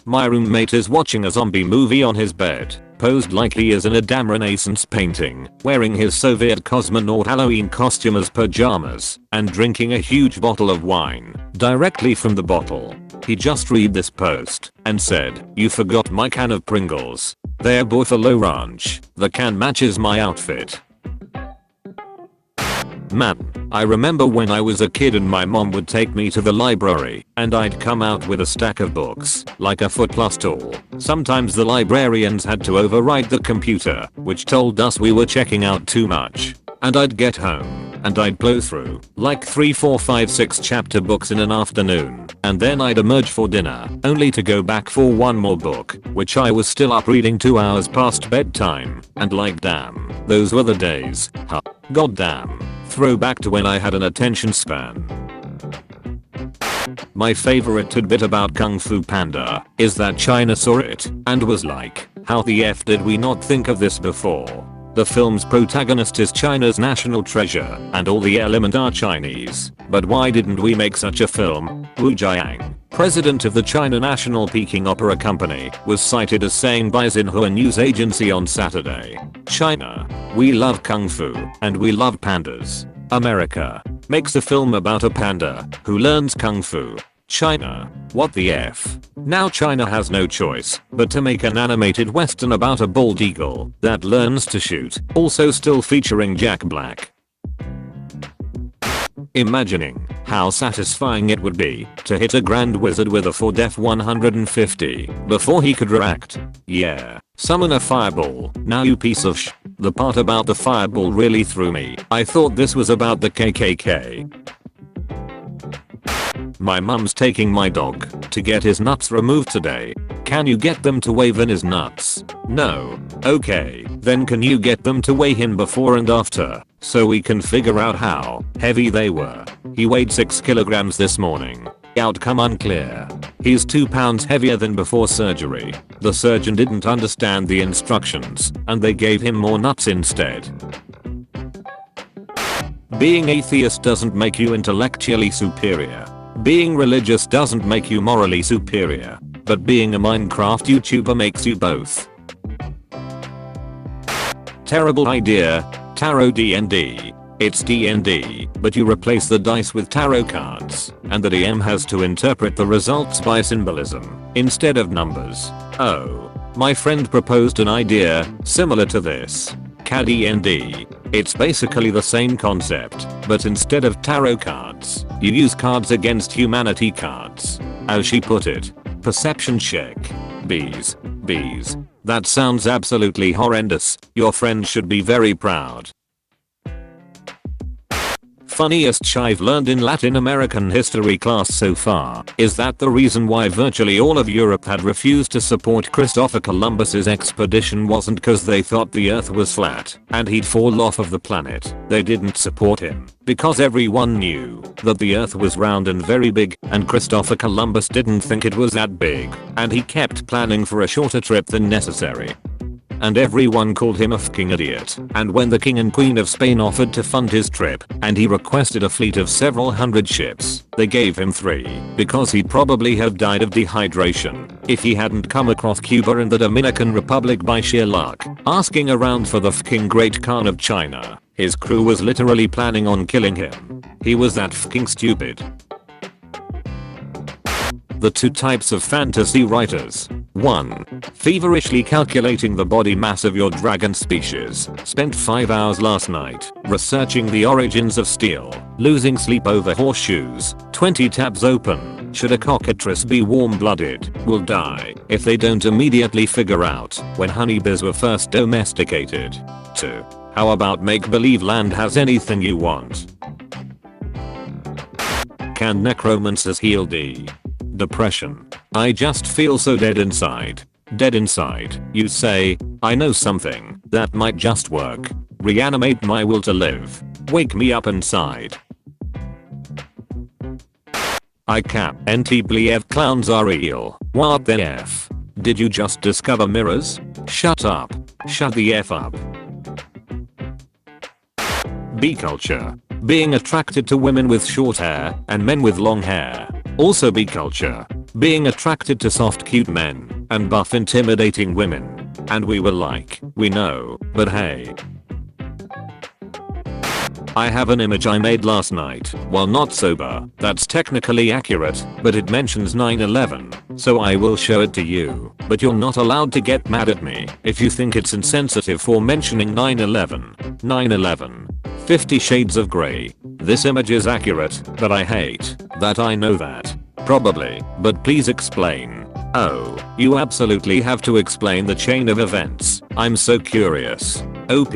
My roommate is watching a zombie movie on his bed, posed like he is in a damn Renaissance painting, wearing his Soviet cosmonaut Halloween costume as pajamas, and drinking a huge bottle of wine, directly from the bottle. He just read this post, and said, "You forgot my can of Pringles. They're Buffalo Ranch. The can matches my outfit." Man, I remember when I was a kid and my mom would take me to the library, and I'd come out with a stack of books, like a foot plus tall. Sometimes the librarians had to override the computer, which told us we were checking out too much. And I'd get home, and I'd blow through, like 3, 4, 5, 6 chapter books in an afternoon, and then I'd emerge for dinner, only to go back for one more book, which I was still up reading 2 hours past bedtime, and like damn, those were the days, huh. Goddamn. Throwback to when I had an attention span. My favorite tidbit about Kung Fu Panda is that China saw it and was like, how the F did we not think of this before? The film's protagonist is China's national treasure and all the elements are Chinese, but why didn't we make such a film? Wu Jiang, president of the China National Peking Opera Company, was cited as saying by Xinhua news agency on Saturday, "China, we love Kung Fu and we love pandas. America makes a film about a panda who learns Kung Fu. China, what the F? Now China has no choice but to make an animated western about a bald eagle that learns to shoot, also still featuring Jack Black." Imagining how satisfying it would be to hit a grand wizard with a Ford F-150 before he could react. Yeah, summon a fireball, now you piece of sh. The part about the fireball really threw me. I thought this was about the KKK. My mum's taking my dog to get his nuts removed today. Can you get them to weigh in his nuts? No. Okay, then can you get them to weigh him before and after, so we can figure out how heavy they were? He weighed 6 kilograms this morning. Outcome unclear. He's 2 pounds heavier than before surgery. The surgeon didn't understand the instructions, and they gave him more nuts instead. Being atheist doesn't make you intellectually superior. Being religious doesn't make you morally superior. But being a Minecraft YouTuber makes you both. Terrible idea. Tarot D&D. It's D&D, but you replace the dice with tarot cards, and the DM has to interpret the results by symbolism instead of numbers. Oh, my friend proposed an idea similar to this. D&D. It's basically the same concept, but instead of tarot cards, you use Cards Against Humanity cards. As she put it, perception check. Bees. That sounds absolutely horrendous. Your friend should be very proud. Funniest I've learned in Latin American history class so far is that the reason why virtually all of Europe had refused to support Christopher Columbus's expedition wasn't cause they thought the earth was flat and he'd fall off of the planet. They didn't support him because everyone knew that the earth was round and very big, and Christopher Columbus didn't think it was that big, and he kept planning for a shorter trip than necessary. And everyone called him a fucking idiot. And when the king and queen of Spain offered to fund his trip, and he requested a fleet of several hundred ships, they gave him 3, because he'd probably have died of dehydration if he hadn't come across Cuba and the Dominican Republic by sheer luck, asking around for the fucking Great Khan of China. His crew was literally planning on killing him. He was that fucking stupid. The 2 types of fantasy writers. 1. Feverishly calculating the body mass of your dragon species. Spent 5 hours last night researching the origins of steel. Losing sleep over horseshoes. 20 tabs open. Should a cockatrice be warm-blooded? Will die if they don't immediately figure out when honeybees were first domesticated. 2. How about make-believe land has anything you want? Can necromancers heal depression? I just feel so dead inside. Dead inside. You say, I know something that might just work. Reanimate my will to live. Wake me up inside. I can't believe clowns are real. What the F? Did you just discover mirrors? Shut up. Shut the F up. B culture. Being attracted to women with short hair and men with long hair. Also B culture. being attracted to soft cute men and buff intimidating women. And we were like, we know, but hey. I have an image I made last night while not sober that's technically accurate, but it mentions 9/11, so I will show it to you, but you're not allowed to get mad at me if you think it's insensitive for mentioning 9/11. 9/11. 50 Shades of Grey. This image is accurate, but I hate that I know that. Probably, but please explain. Oh, you absolutely have to explain the chain of events. I'm so curious. OP,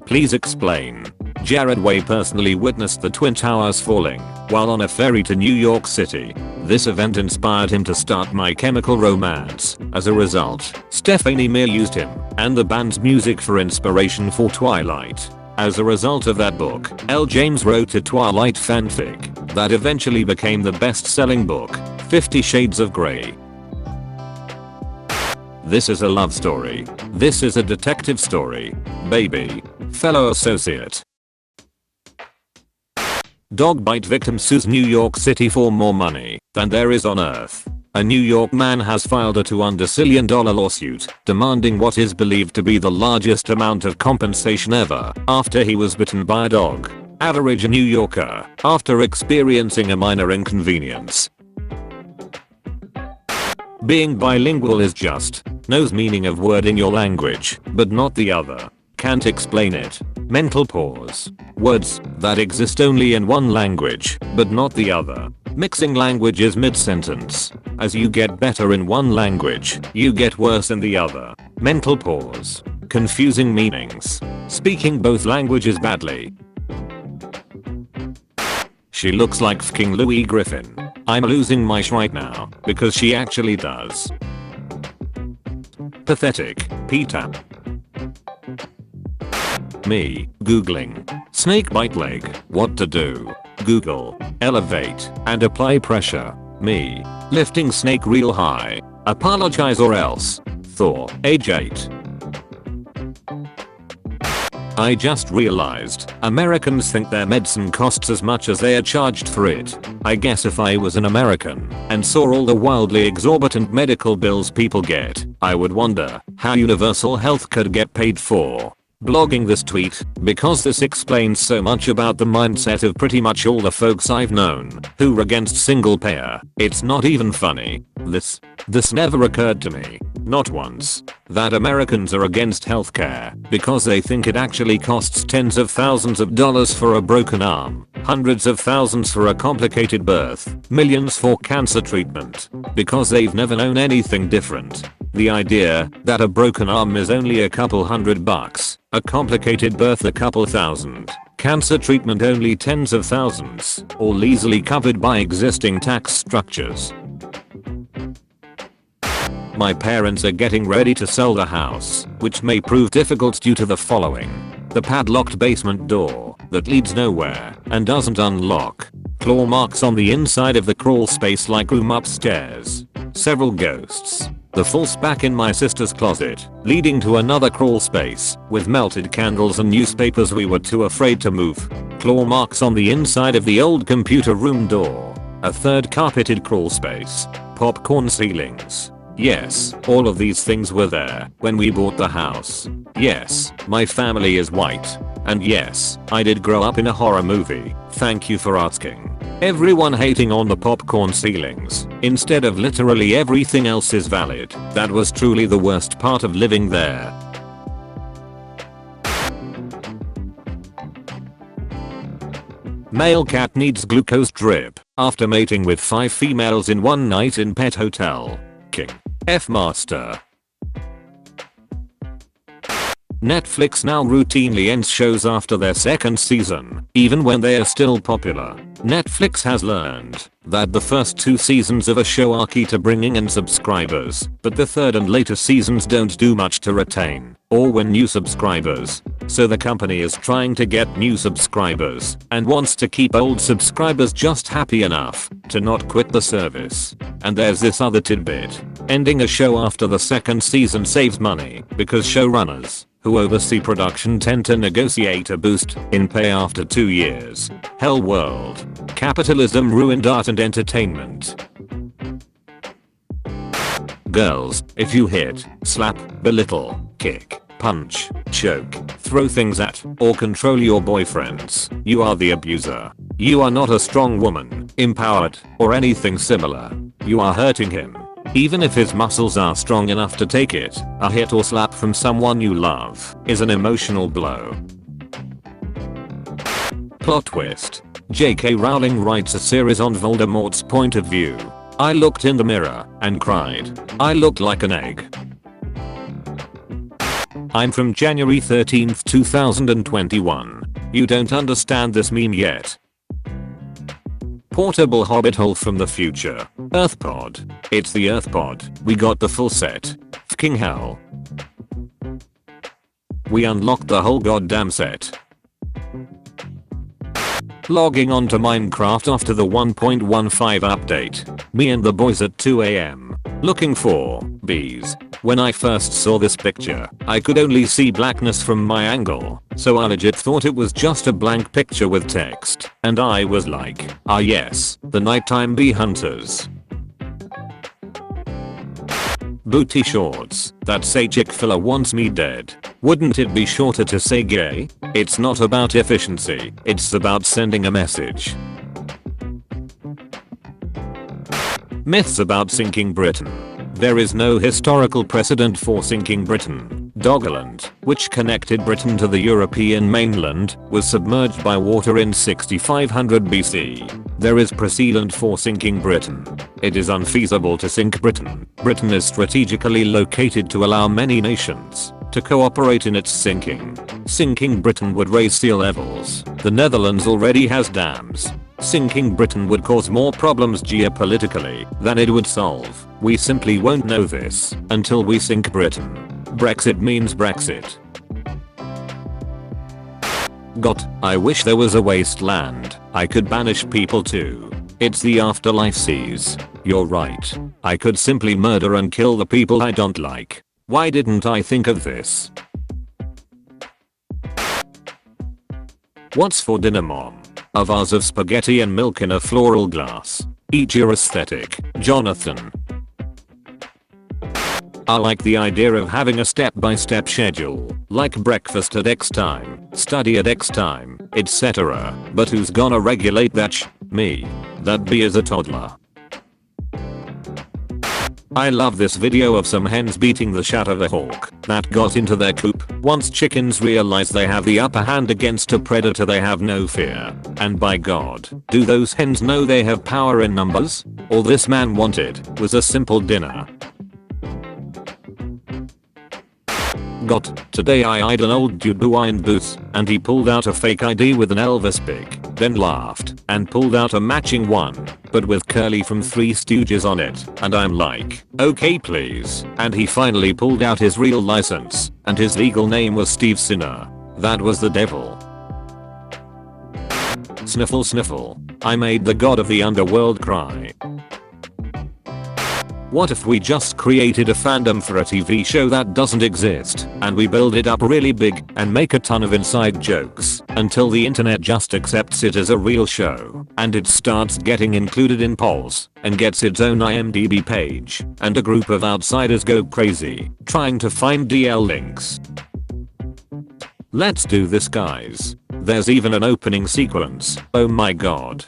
please explain. Jared Way personally witnessed the Twin Towers falling while on a ferry to New York City. This event inspired him to start My Chemical Romance. As a result, Stephanie Meyer used him and the band's music for inspiration for Twilight. As a result of that book, L. James wrote a Twilight fanfic that eventually became the best-selling book, 50 Shades of Grey. This is a love story. This is a detective story. Baby. Fellow associate. Dog bite victim sues New York City for more money than there is on Earth. A New York man has filed a $200 billion lawsuit demanding what is believed to be the largest amount of compensation ever after he was bitten by a dog. Average New Yorker, after experiencing a minor inconvenience. Being bilingual is just knows meaning of word in your language, but not the other. Can't explain it. Mental pause. Words that exist only in one language, but not the other. Mixing languages mid-sentence. As you get better in one language, you get worse in the other. Mental pause. Confusing meanings. Speaking both languages badly. She looks like fucking Louis Griffin. I'm losing my sh right now, because she actually does. Pathetic. Peter. Me, googling. Snake bite leg, what to do. Google, elevate, and apply pressure. Me, lifting snake real high. Apologize or else. Thor, age 8. I just realized, Americans think their medicine costs as much as they are charged for it. I guess if I was an American and saw all the wildly exorbitant medical bills people get, I would wonder how universal health could get paid for. Blogging this tweet because this explains so much about the mindset of pretty much all the folks I've known who are against single payer. It's not even funny. This never occurred to me. Not once. That Americans are against healthcare because they think it actually costs tens of thousands of dollars for a broken arm, hundreds of thousands for a complicated birth, millions for cancer treatment, because they've never known anything different. The idea that a broken arm is only a couple $100, a complicated birth a couple thousand, cancer treatment only tens of thousands, all easily covered by existing tax structures. My parents are getting ready to sell the house, which may prove difficult due to the following. The padlocked basement door that leads nowhere and doesn't unlock. Claw marks on the inside of the crawl space like room upstairs. Several ghosts. The false back in my sister's closet, leading to another crawl space with melted candles and newspapers we were too afraid to move. Claw marks on the inside of the old computer room door. A third carpeted crawl space. Popcorn ceilings. Yes, all of these things were there when we bought the house. Yes, my family is white. And yes, I did grow up in a horror movie. Thank you for asking. Everyone hating on the popcorn ceilings, instead of literally everything else is valid. That was truly the worst part of living there. Male cat needs glucose drip after mating with 5 females in one night in pet hotel. King. F Master. Netflix now routinely ends shows after their second season, even when they are still popular. Netflix has learned that the first 2 seasons of a show are key to bringing in subscribers, but the third and later seasons don't do much to retain or win new subscribers. So the company is trying to get new subscribers and wants to keep old subscribers just happy enough to not quit the service. And there's this other tidbit. Ending a show after the second season saves money because showrunners who oversee production tend to negotiate a boost in pay after 2 years. Hell world. Capitalism ruined art and entertainment. Girls, if you hit, slap, belittle, kick, punch, choke, throw things at, or control your boyfriends, you are the abuser. You are not a strong woman, empowered, or anything similar. You are hurting him. Even if his muscles are strong enough to take it, a hit or slap from someone you love is an emotional blow. Plot twist. J.K. Rowling writes a series on Voldemort's point of view. I looked in the mirror and cried. I looked like an egg. I'm from January 13th, 2021. You don't understand this meme yet. Portable hobbit hole from the future. Earthpod. It's the Earthpod. We got the full set. Fking hell. We unlocked the whole goddamn set. Logging on to Minecraft after the 1.15 update. Me and the boys at 2 AM. Looking for bees. When I first saw this picture, I could only see blackness from my angle, so I legit thought it was just a blank picture with text, and I was like, ah yes, the nighttime bee hunters. Booty shorts that say Chick-fil-A wants me dead. Wouldn't it be shorter to say gay? It's not about efficiency, it's about sending a message. Myths about sinking Britain. There is no historical precedent for sinking Britain. Doggerland, which connected Britain to the European mainland, was submerged by water in 6500 BC. There is precedent for sinking Britain. It is unfeasible to sink Britain. Britain is strategically located to allow many nations to cooperate in its sinking. Sinking Britain would raise sea levels. The Netherlands already has dams. Sinking Britain would cause more problems geopolitically than it would solve. We simply won't know this until we sink Britain. Brexit means Brexit. I wish there was a wasteland I could banish people to. It's the afterlife seas. You're right. I could simply murder and kill the people I don't like. Why didn't I think of this? What's for dinner, mom? A vase of spaghetti and milk in a floral glass. Eat your aesthetic, Jonathan. I like the idea of having a step-by-step schedule, like breakfast at X time, study at X time, etc. But who's gonna regulate that Me. That bee is a toddler. I love this video of some hens beating the shit out of a hawk that got into their coop. Once chickens realize they have the upper hand against a predator, they have no fear. And by God, do those hens know they have power in numbers? All this man wanted was a simple dinner. Today I eyed an old dude behind booth, and he pulled out a fake ID with an Elvis pic, then laughed, and pulled out a matching one, but with Curly from Three Stooges on it, and I'm like, okay please, and he finally pulled out his real license, and his legal name was Steve Sinner. That was the devil. Sniffle sniffle. I made the god of the underworld cry. What if we just created a fandom for a TV show that doesn't exist, and we build it up really big and make a ton of inside jokes until the internet just accepts it as a real show, and it starts getting included in polls and gets its own IMDb page, and a group of outsiders go crazy trying to find DL links. Let's do this, guys. There's even an opening sequence. Oh my god.